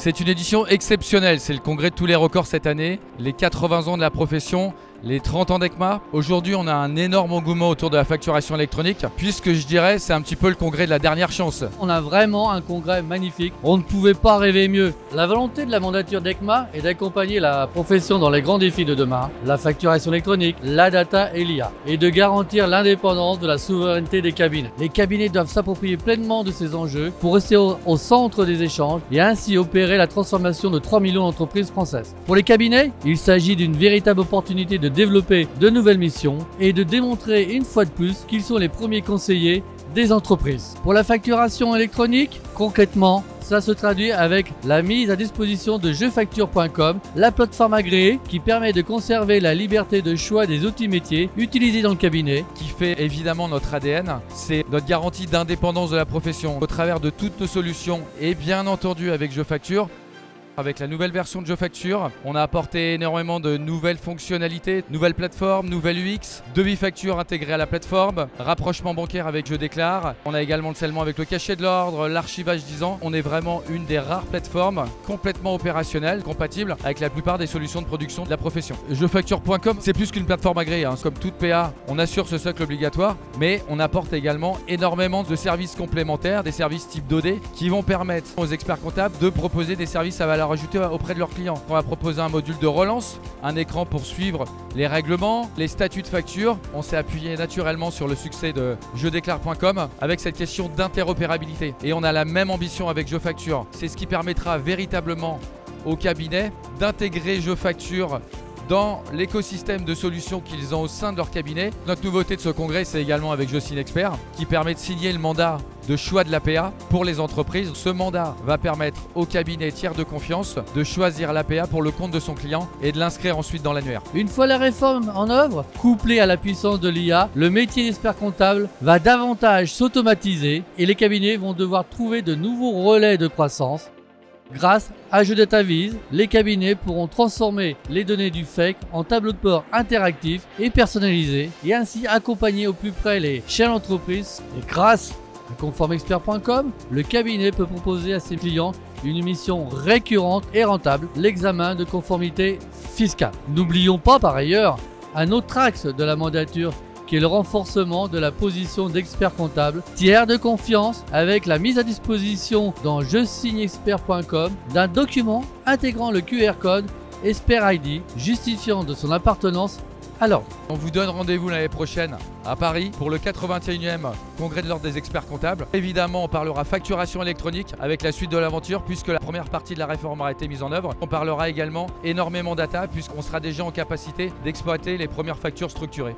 C'est une édition exceptionnelle, c'est le congrès de tous les records cette année, les 80 ans de la profession, les 30 ans d'ECMA. Aujourd'hui, on a un énorme engouement autour de la facturation électronique, puisque je dirais c'est un petit peu le congrès de la dernière chance. On a vraiment un congrès magnifique, on ne pouvait pas rêver mieux. La volonté de la mandature d'ECMA est d'accompagner la profession dans les grands défis de demain, la facturation électronique, la data et l'IA, et de garantir l'indépendance de la souveraineté des cabinets. Les cabinets doivent s'approprier pleinement de ces enjeux pour rester au centre des échanges et ainsi opérer la transformation de 3 millions d'entreprises françaises. Pour les cabinets, il s'agit d'une véritable opportunité de développer de nouvelles missions et de démontrer une fois de plus qu'ils sont les premiers conseillers des entreprises. Pour la facturation électronique, concrètement, ça se traduit avec la mise à disposition de jefacture.com, la plateforme agréée qui permet de conserver la liberté de choix des outils métiers utilisés dans le cabinet. Qui fait évidemment notre ADN, c'est notre garantie d'indépendance de la profession au travers de toutes nos solutions et bien entendu avec JeFacture. Avec la nouvelle version de JeFacture, on a apporté énormément de nouvelles fonctionnalités, nouvelles plateformes, nouvelles UX, devis facture intégré à la plateforme, rapprochement bancaire avec Je Déclare. On a également le scellement avec le cachet de l'ordre, l'archivage 10 ans. On est vraiment une des rares plateformes complètement opérationnelles, compatibles avec la plupart des solutions de production de la profession. JeFacture.com, c'est plus qu'une plateforme agréée. Comme toute PA, on assure ce socle obligatoire, mais on apporte également énormément de services complémentaires, des services type 2D qui vont permettre aux experts comptables de proposer des services à valeur ajoutée auprès de leurs clients. On va proposer un module de relance, un écran pour suivre les règlements, les statuts de facture. On s'est appuyé naturellement sur le succès de jedéclare.com avec cette question d'interopérabilité. Et on a la même ambition avec JeFacture. C'est ce qui permettra véritablement aux cabinets d'intégrer JeFacture dans l'écosystème de solutions qu'ils ont au sein de leur cabinet. Notre nouveauté de ce congrès, c'est également avec JeSigne Expert, qui permet de signer le mandat de choix de l'APA pour les entreprises. Ce mandat va permettre au cabinet tiers de confiance de choisir l'APA pour le compte de son client et de l'inscrire ensuite dans l'annuaire. Une fois la réforme en œuvre, couplée à la puissance de l'IA, le métier d'expert comptable va davantage s'automatiser et les cabinets vont devoir trouver de nouveaux relais de croissance. Grâce à JeDataVis, les cabinets pourront transformer les données du FEC en tableaux de bord interactifs et personnalisés et ainsi accompagner au plus près les chefs d'entreprise. Et grâce à conformexpert.com, le cabinet peut proposer à ses clients une mission récurrente et rentable, l'examen de conformité fiscale. N'oublions pas par ailleurs un autre axe de la mandature qui est le renforcement de la position d'expert comptable, tiers de confiance avec la mise à disposition dans jesignexpert.com d'un document intégrant le QR code Expert ID justifiant de son appartenance à l'ordre. On vous donne rendez-vous l'année prochaine à Paris pour le 81e congrès de l'ordre des experts comptables. Évidemment, on parlera facturation électronique avec la suite de l'aventure puisque la première partie de la réforme aura été mise en œuvre. On parlera également énormément data puisqu'on sera déjà en capacité d'exploiter les premières factures structurées.